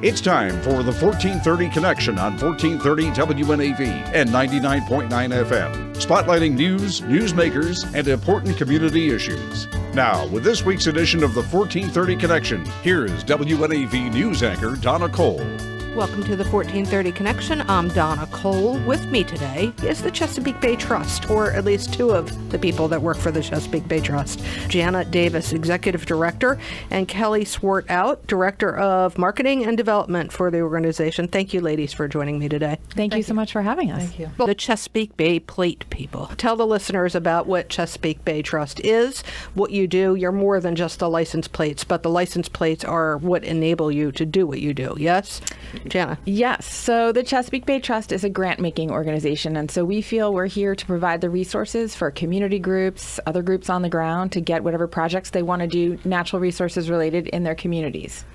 It's time for the 1430 Connection on 1430 WNAV and 99.9 FM, spotlighting news, newsmakers, and important community issues. Now, with this week's edition of the 1430 Connection, here is WNAV news anchor Donna Cole. Welcome to the 1430 Connection. I'm Donna Cole. With me today is the Chesapeake Bay Trust, or at least two of the people that work for the Chesapeake Bay Trust. Jana Davis, Executive Director, and Kelly Swartout, Director of Marketing and Development for the organization. Thank you, ladies, for joining me today. Thank you so much for having us. Thank you. The Chesapeake Bay Plate people. Tell the listeners about what Chesapeake Bay Trust is, what you do. You're more than just the license plates, but the license plates are what enable you to do what you do, yes? Jana. Yes. So the Chesapeake Bay Trust is a grant-making organization, and so we feel we're here to provide the resources for community groups, other groups on the ground to get whatever projects they want to do, natural resources related in their communities.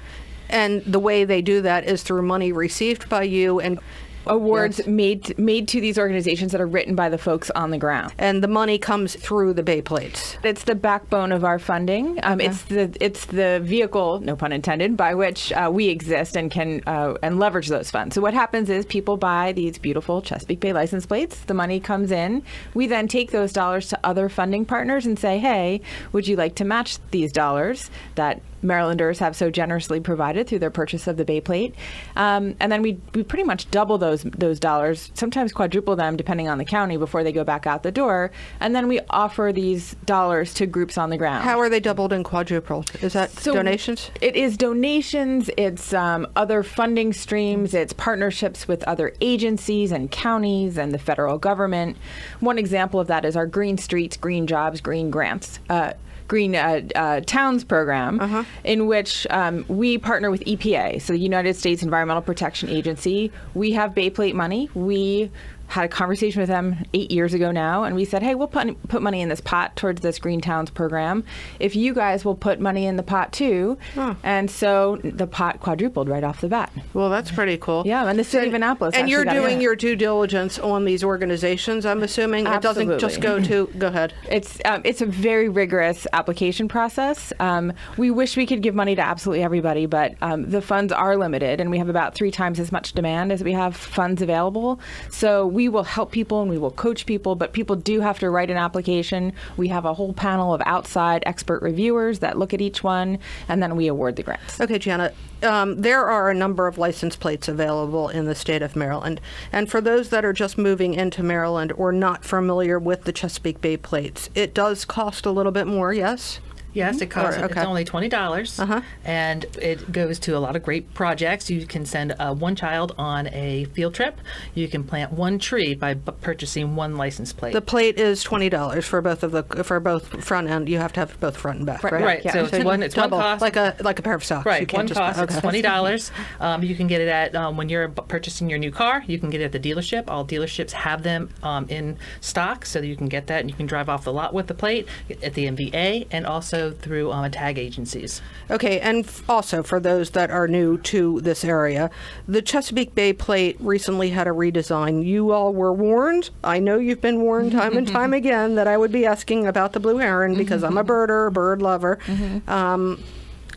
And the way they do that is through money received by you and awards made to these organizations that are written by the folks on the ground. And the money comes through the Bay Plates. It's the backbone of our funding. It's the vehicle, no pun intended, by which we exist and can and leverage those funds. So what happens is people buy these beautiful Chesapeake Bay license plates. The money comes in. We then take those dollars to other funding partners and say, hey, would you like to match these dollars that Marylanders have so generously provided through their purchase of the Bay Plate? And then we pretty much double those dollars, sometimes quadruple them depending on the county before they go back out the door. And then we offer these dollars to groups on the ground. How are they doubled and quadrupled? Is that donations? It is donations. It's other funding streams. It's partnerships with other agencies and counties and the federal government. One example of that is our Green Streets, Green Jobs, Green Grants. Green Towns program, in which we partner with EPA, so the United States Environmental Protection Agency. We have Bay Plate money. We had a conversation with them 8 years ago now, and we said, hey, we'll put money in this pot towards this Green Towns program if you guys will put money in the pot too. And so the pot quadrupled right off the bat. Well, that's pretty cool. Yeah, and the city of Annapolis. And you're doing your due diligence on these organizations, I'm assuming? Absolutely. It doesn't just go ahead. It's a very rigorous application process. We wish we could give money to absolutely everybody, but the funds are limited, and we have about 3 times as much demand as we have funds available. So we will help people and we will coach people, but people do have to write an application. We have a whole panel of outside expert reviewers that look at each one, and then we award the grants. Okay, Jana, there are a number of license plates available in the state of Maryland. And for those that are just moving into Maryland or not familiar with the Chesapeake Bay Plates, it does cost a little bit more, yes? Yes, it costs. It's only $20, and it goes to a lot of great projects. You can send one child on a field trip. You can plant one tree by purchasing one license plate. The plate is $20 for both front end. You have to have both front and back, right? Right. Yeah. So it's one cost, like a pair of socks. Right. One cost. It's $20. You can get it at when you're purchasing your new car. You can get it at the dealership. All dealerships have them in stock, so that you can get that and you can drive off the lot with the plate at the MVA and also through tag agencies. Okay, and also for those that are new to this area, the Chesapeake Bay Plate recently had a redesign. You all were warned. I know you've been warned time and time again that I would be asking about the blue heron because I'm a bird lover.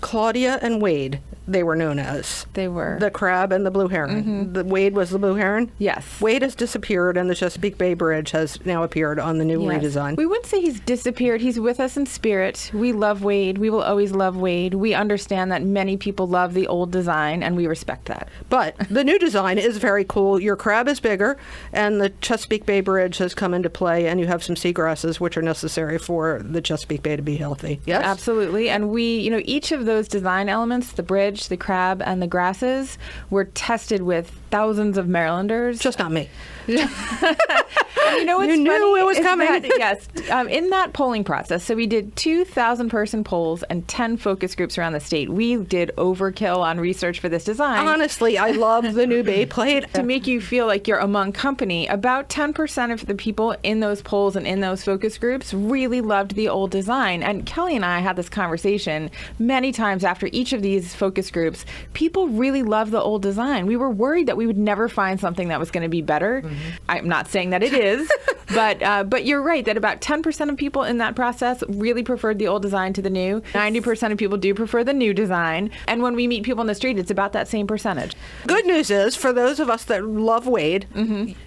Claudia and Wade, they were known as. They were. The crab and the blue heron. The Wade was the blue heron? Yes. Wade has disappeared, and the Chesapeake Bay Bridge has now appeared on the new redesign. We wouldn't say he's disappeared. He's with us in spirit. We love Wade. We will always love Wade. We understand that many people love the old design, and we respect that. But the new design is very cool. Your crab is bigger, and the Chesapeake Bay Bridge has come into play, and you have some seagrasses, which are necessary for the Chesapeake Bay to be healthy. Yes? Absolutely. And we, each of those design elements, the bridge, the crab, and the grasses, were tested with thousands of Marylanders. Just not me. You know what's You knew funny it was is coming. that, yes. In that polling process, so we did 2,000-person polls and 10 focus groups around the state. We did overkill on research for this design. Honestly, I love the new Bay Plate. To make you feel like you're among company, about 10% of the people in those polls and in those focus groups really loved the old design. And Kelly and I had this conversation many times after each of these focus groups. People really love the old design. We were worried that we would never find something that was going to be better. I'm not saying that it is, But you're right that about 10% of people in that process really preferred the old design to the new. 90% of people do prefer the new design. And when we meet people in the street, it's about that same percentage. Good news is, for those of us that love Wade,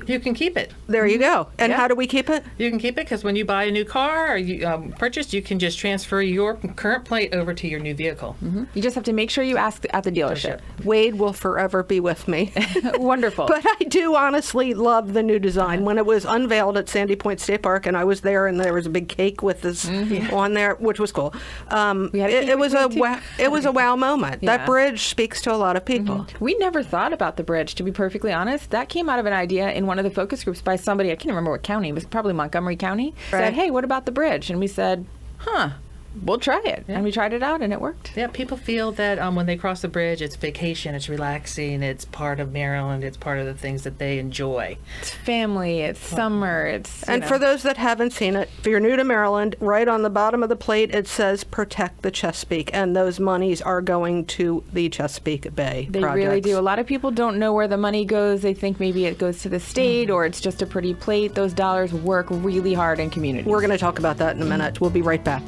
You can keep it. there you go. And Yeah. how do we keep it? You can keep it because when you buy a new car or you purchase, you can just transfer your current plate over to your new vehicle. You just have to make sure you ask at the dealership. Wade will forever be with me. Wonderful. But I do honestly love the new design. When it was unveiled at Sandy Point State Park, and I was there, and there was a big cake with this on there, which was cool. We had a cake It was a with me, too. it was a wow moment. Yeah. That bridge speaks to a lot of people. We never thought about the bridge, to be perfectly honest. That came out of an idea in one of the focus groups by somebody, I can't remember what county, it was probably Montgomery County, Right. said, hey, what about the bridge? And we said, we'll try it. And we tried it out and it worked. Yeah, people feel that when they cross the bridge, it's vacation, it's relaxing, it's part of Maryland, it's part of the things that they enjoy. It's family, it's summer, it's... And for those that haven't seen it, if you're new to Maryland, right on the bottom of the plate, it says Protect the Chesapeake. And those monies are going to the Chesapeake Bay They projects. really do. A lot of people don't know where the money goes. They think maybe it goes to the state or it's just a pretty plate. Those dollars work really hard in communities. We're going to talk about that in a minute. We'll be right back.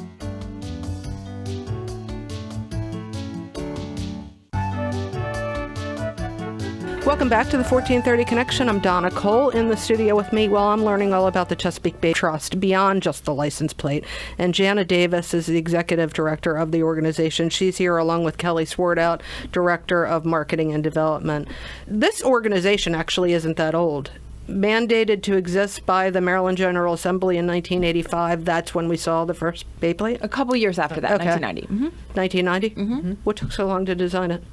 Welcome back to the 1430 Connection. I'm Donna Cole. In the studio with me while I'm learning all about the Chesapeake Bay Trust beyond just the license plate. And Jana Davis is the executive director of the organization. She's here along with Kelly Swartout, director of marketing and development. This organization actually isn't that old. Mandated to exist by the Maryland General Assembly in 1985. That's when we saw the first Bay Plate. A couple years after that, Okay. 1990. 1990? What took so long to design it?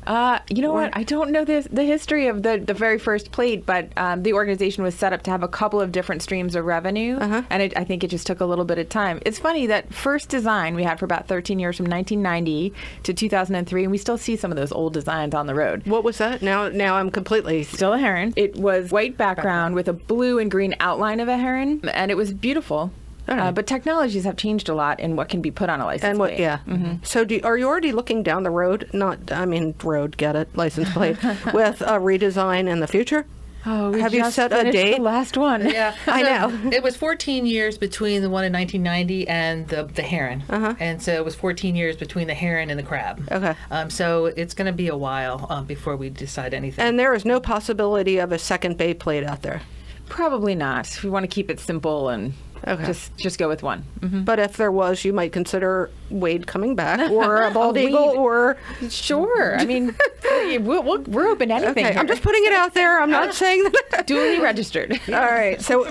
You know what? I don't know the history of the very first plate, but the organization was set up to have a couple of different streams of revenue, and I think it just took a little bit of time. It's funny that first design we had for about 13 years, from 1990 to 2003, and we still see some of those old designs on the road. What was that? Now I'm completely... Still a heron. It was white background with a blue and green outline of a heron, and it was beautiful. right. But technologies have changed a lot in what can be put on a license plate. So are you already looking down the road? Get it, license plate, with a redesign in the future? Oh, we Have you just set a finished date? The last one. Yeah, I so know. It was 14 years between the one in 1990 and the heron, and so it was 14 years between the heron and the crab. Okay. So it's going to be a while before we decide anything. And there is no possibility of a second Bay Plate out there. Probably not. We want to keep it simple and Okay. just go with one. But if there was, you might consider Wade coming back, or a bald eagle, or... Sure. I mean, we're open to anything. Okay, I'm just putting it out there. I'm not saying that... duly registered. All right. So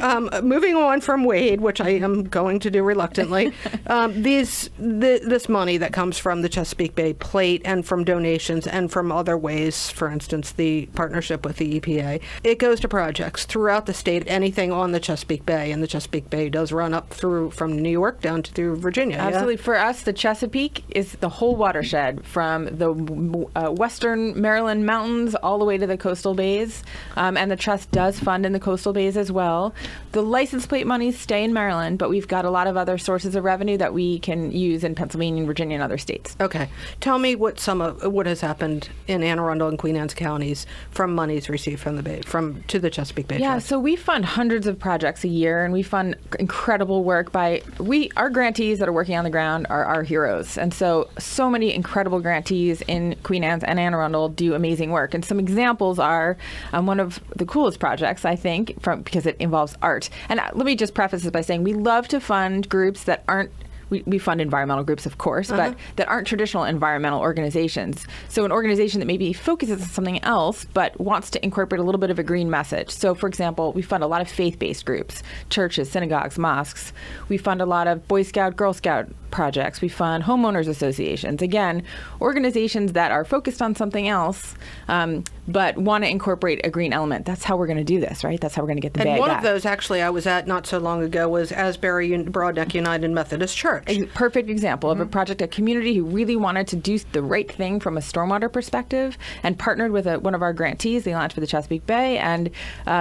moving on from Wade, which I am going to do reluctantly, this money that comes from the Chesapeake Bay Plate and from donations and from other ways, for instance, the partnership with the EPA, it goes to projects throughout the state, anything on the Chesapeake Bay, and the Chesapeake Bay does run up through from New York down to through Virginia. yeah? Absolutely. For us, the Chesapeake is the whole watershed from the western Maryland mountains all the way to the coastal bays. And the trust does fund in the coastal bays as well. The license plate monies stay in Maryland, but we've got a lot of other sources of revenue that we can use in Pennsylvania and Virginia and other states. Okay. Tell me what what has happened in Anne Arundel and Queen Anne's counties from monies received from the Bay, to the Chesapeake Bay Yeah, Trust. so we fund hundreds of projects a year, and we fund incredible work our grantees that are working on the ground are our heroes. And so many incredible grantees in Queen Anne's and Anne Arundel do amazing work. And some examples are one of the coolest projects, I think, because it involves art. And let me just preface this by saying we love to fund groups that aren't we fund environmental groups, of course, but that aren't traditional environmental organizations. So an organization that maybe focuses on something else, but wants to incorporate a little bit of a green message. So, for example, we fund a lot of faith-based groups, churches, synagogues, mosques. We fund a lot of Boy Scout, Girl Scout projects. We fund homeowners associations. Again, organizations that are focused on something else, but want to incorporate a green element. That's how we're going to do this, right? That's how we're going to get the And bag one back. of those, actually, I was at not so long ago, was Asbury Broadneck United Methodist Church. A perfect example of a project, a community who really wanted to do the right thing from a stormwater perspective and partnered with one of our grantees, the Alliance for the Chesapeake Bay, and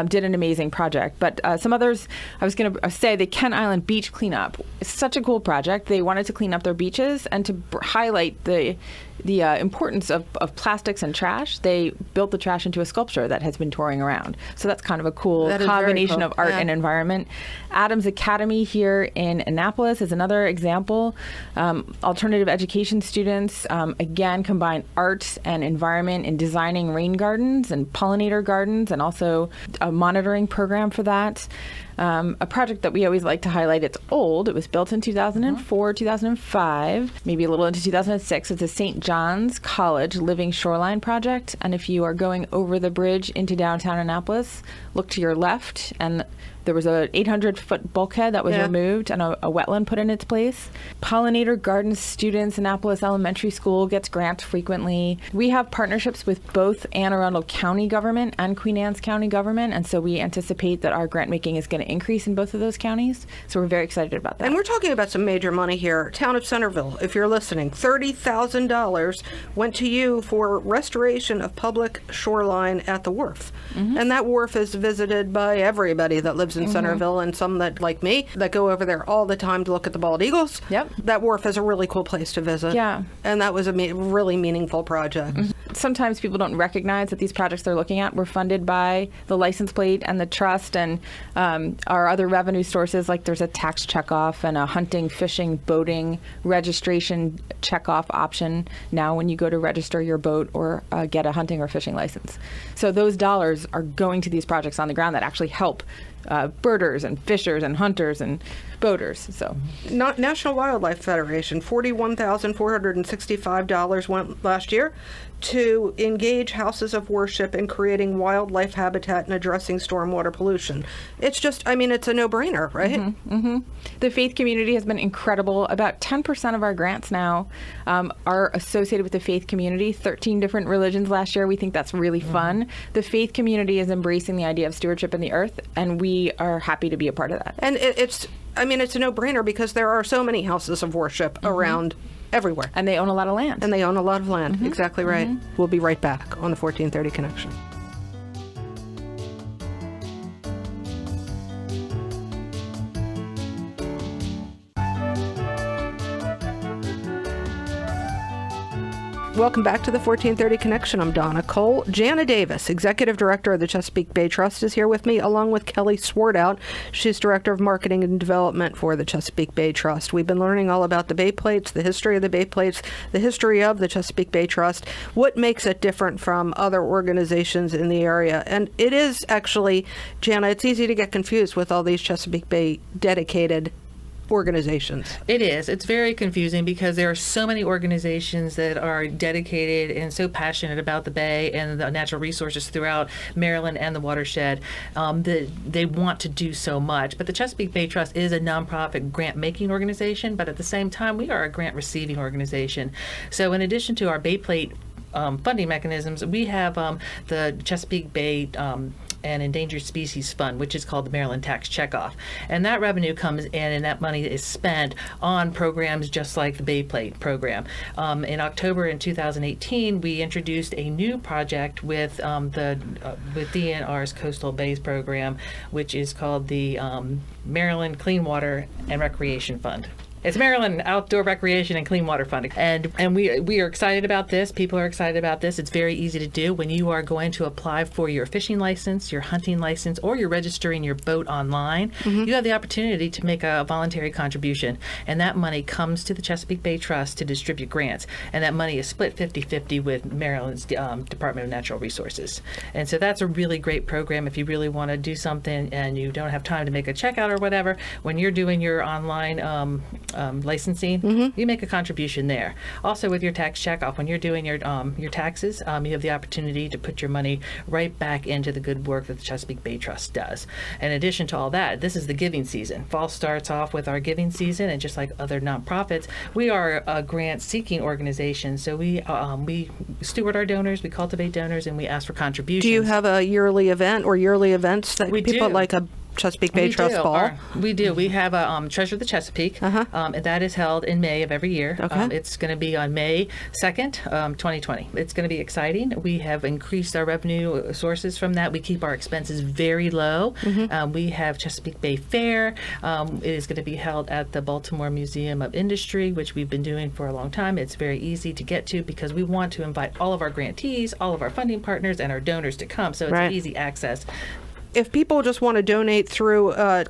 did an amazing project. But some others, I was going to say the Kent Island Beach Cleanup. It's such a cool project. They wanted to clean up their beaches and to highlight the the importance of plastics and trash, they built the trash into a sculpture that has been touring around. So that's kind of a cool combination of art and environment. Adams Academy here in Annapolis is another example. Alternative education students, again, combine art and environment in designing rain gardens and pollinator gardens, and also a monitoring program for that. A project that we always like to highlight, it's old. It was built in 2004, 2005, maybe a little into 2006. It's a St. John's College Living Shoreline project. And if you are going over the bridge into downtown Annapolis, look to your left, and there was a 800-foot bulkhead that was removed and a wetland put in its place. Pollinator garden students, Annapolis Elementary School gets grants frequently. We have partnerships with both Anne Arundel County government and Queen Anne's County government, and so we anticipate that our grant making is going to increase in both of those counties. So we're very excited about that. And we're talking about some major money here. Town of Centerville, if you're listening, $30,000 went to you for restoration of public shoreline at the wharf. And that wharf is visited by everybody that lives in Centerville, and some that, like me, that go over there all the time to look at the bald eagles. Yep. That wharf is a really cool place to visit. Yeah. And that was a really meaningful project. Sometimes people don't recognize that these projects they're looking at were funded by the license plate and the trust and our other revenue sources, like there's a tax checkoff and a hunting, fishing, boating registration checkoff option now when you go to register your boat or get a hunting or fishing license. So those dollars are going to these projects on the ground that actually help birders and fishers and hunters and boaters. So, National Wildlife Federation, $41,465 went last year to engage houses of worship in creating wildlife habitat and addressing stormwater pollution. It's just, it's a no-brainer, right? The faith community has been incredible. About 10% of our grants now are associated with the faith community, 13 different religions last year. We think that's really fun. The faith community is embracing the idea of stewardship in the earth, and we are happy to be a part of that. And it's a no-brainer because there are so many houses of worship around everywhere. And they own a lot of land. Exactly right. We'll be right back on the 1430 Connection. Welcome back to the 1430 Connection. I'm Donna Cole. Jana Davis, Executive Director of the Chesapeake Bay Trust, is here with me, along with Kelly Swartout. She's Director of Marketing and Development for the Chesapeake Bay Trust. We've been learning all about the Bay Plates, the history of the Bay Plates, the history of the Chesapeake Bay Trust, what makes it different from other organizations in the area. And it is actually, Jana, it's easy to get confused with all these Chesapeake Bay dedicated organizations. It is. It's very confusing because there are so many organizations that are dedicated and so passionate about the Bay and the natural resources throughout Maryland and the watershed that they want to do so much. But the Chesapeake Bay Trust is a nonprofit grant-making organization, but at the same time, we are a grant-receiving organization. So in addition to our Bay Plate funding mechanisms, we have the Chesapeake Bay and Endangered Species Fund, which is called the Maryland Tax Checkoff. And that revenue comes in, and that money is spent on programs just like the Bay Plate program. In October in 2018, we introduced a new project with with DNR's Coastal Bays program, which is called the Maryland Clean Water and Recreation Fund. It's Maryland Outdoor Recreation and Clean Water Fund. And we are excited about this. People are excited about this. It's very easy to do. When you are going to apply for your fishing license, your hunting license, or you're registering your boat online, you have the opportunity to make a voluntary contribution. And that money comes to the Chesapeake Bay Trust to distribute grants. And that money is split 50-50 with Maryland's Department of Natural Resources. And so that's a really great program if you really want to do something and you don't have time to make a checkout or whatever. When you're doing your online licensing, you make a contribution there. Also, with your tax checkoff, when you're doing your taxes, you have the opportunity to put your money right back into the good work that the Chesapeake Bay Trust does. In addition to all that, this is the giving season. Fall starts off with our giving season, and just like other nonprofits, we are a grant-seeking organization. So we steward our donors, we cultivate donors, and we ask for contributions. Do you have a yearly event or yearly events that we people do. like a Chesapeake Bay We Trust do. Ball. We do. We have a Treasure of the Chesapeake, and that is held in May of every year. Okay. It's going to be on May 2nd, 2020. It's going to be exciting. We have increased our revenue sources from that. We keep our expenses very low. We have Chesapeake Bay Fair. It is going to be held at the Baltimore Museum of Industry, which we've been doing for a long time. It's very easy to get to because we want to invite all of our grantees, all of our funding partners, and our donors to come. So it's Right. easy access. If people just want to donate through a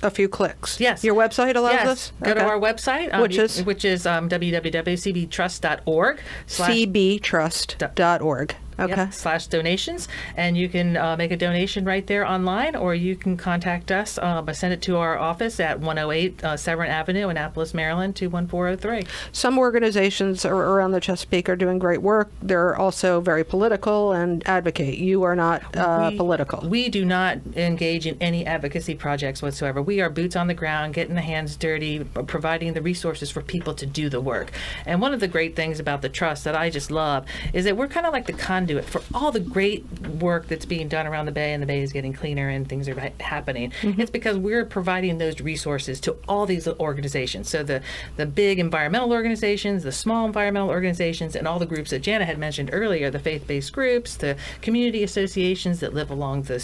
few clicks, Yes. your website allows Yes. this? Go to Okay. our website, which is www.cbtrust.org. cbtrust.org. Okay. Yep, /donations, and you can make a donation right there online, or you can contact us by send it to our office at 108 Severn Avenue, Annapolis, Maryland 21403. Some organizations around the Chesapeake are doing great work. They're also very political and advocate. You are not political. We do not engage in any advocacy projects whatsoever. We are boots on the ground, getting the hands dirty, providing the resources for people to do the work. And one of the great things about the trust that I just love is that we're kind of like the conduit for all the great work that's being done around the Bay, and the Bay is getting cleaner and things are happening. It's because we're providing those resources to all these organizations. So the big environmental organizations, the small environmental organizations, and all the groups that Jana had mentioned earlier, the faith-based groups, the community associations that live along the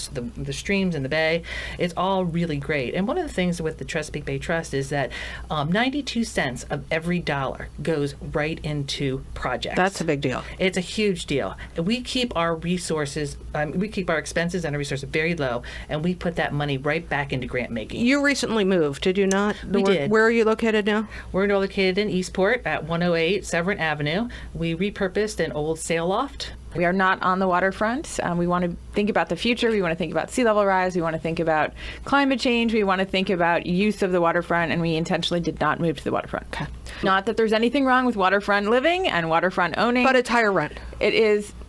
streams in the Bay. It's all really great. And one of the things with the Chesapeake Bay Trust is that 92 cents of every dollar goes right into projects. That's a big deal. It's a huge deal. We keep our resources, we keep our expenses and our resources very low, and we put that money right back into grant making. You recently moved, did you not? We did. Where are you located now? We're located in Eastport at 108 Severn Avenue. We repurposed an old sail loft. We are not on the waterfront. We want to think about the future. We want to think about sea level rise. We want to think about climate change. We want to think about use of the waterfront, and we intentionally did not move to the waterfront. Okay. Not that there's anything wrong with waterfront living and waterfront owning. But it's higher rent.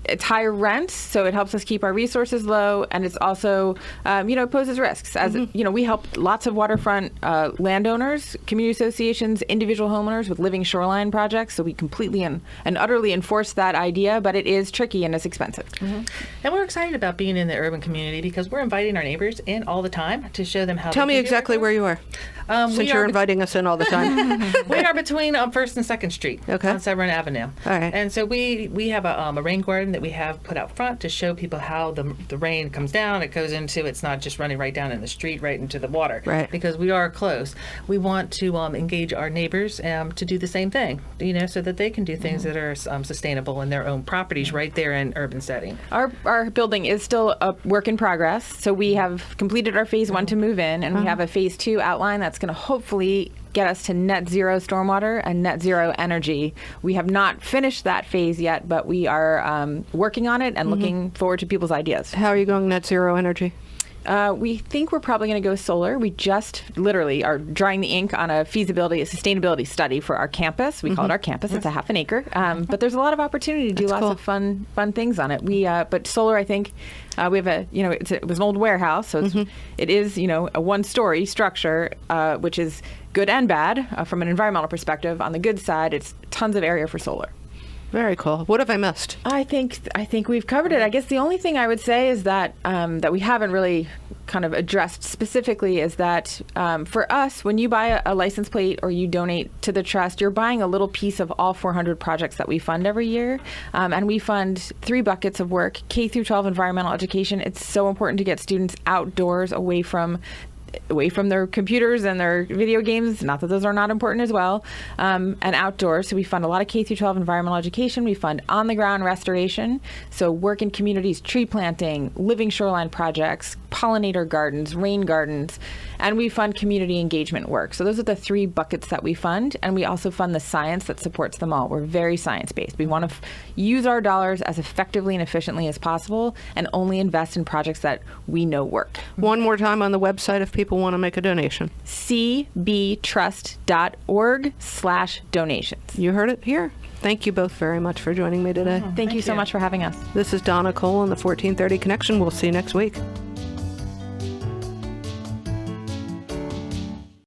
It's higher rent, so it helps us keep our resources low, and it's also, it poses risks. As we help lots of waterfront landowners, community associations, individual homeowners with living shoreline projects, so we completely and utterly enforce that idea, but it is tricky and it's expensive. And we're excited about being in the urban community because we're inviting our neighbors in all the time to show them how Tell they me can do exactly their where you are, since you're inviting us in all the time. We are between 1st and 2nd Street on Severn Avenue. All right. And so we have a rain garden that we have put out front to show people how the rain comes down. It goes into, it's not just running right down in the street, right into the water. Right. Because we are close. We want to engage our neighbors to do the same thing, so that they can do things that are sustainable in their own properties right there in urban setting. Our building is still a work in progress, so we have completed our phase 1 to move in, and we have a phase 2 outline that's going to hopefully get us to net zero stormwater and net zero energy. We have not finished that phase yet, but we are working on it and looking forward to people's ideas. How are you going net zero energy? We think we're probably going to go solar. We just literally are drying the ink on a sustainability study for our campus. We call it our campus. It's a half an acre. But there's a lot of opportunity to do lots of fun things on it. But solar, I think, we have it was an old warehouse, so it is, a one-story structure, which is good and bad from an environmental perspective. On the good side, it's tons of area for solar. Very cool. What have I missed? I think we've covered it. I guess the only thing I would say is that that we haven't really kind of addressed specifically is that for us, when you buy a license plate or you donate to the trust, you're buying a little piece of all 400 projects that we fund every year. And we fund 3 buckets of work: K through 12 environmental education. It's so important to get students outdoors, away from their computers and their video games, not that those are not important as well, and outdoors. So we fund a lot of K through 12 environmental education. We fund on-the-ground restoration, so work in communities, tree planting, living shoreline projects, pollinator gardens, rain gardens, and we fund community engagement work. So those are the 3 buckets that we fund, and we also fund the science that supports them all. We're very science-based. We want to use our dollars as effectively and efficiently as possible and only invest in projects that we know work. One more time on the website if people want to make a donation. cbtrust.org/donations. You heard it here. Thank you both very much for joining me today. Thank you so much for having us. This is Donna Cole on the 1430 Connection. We'll see you next week.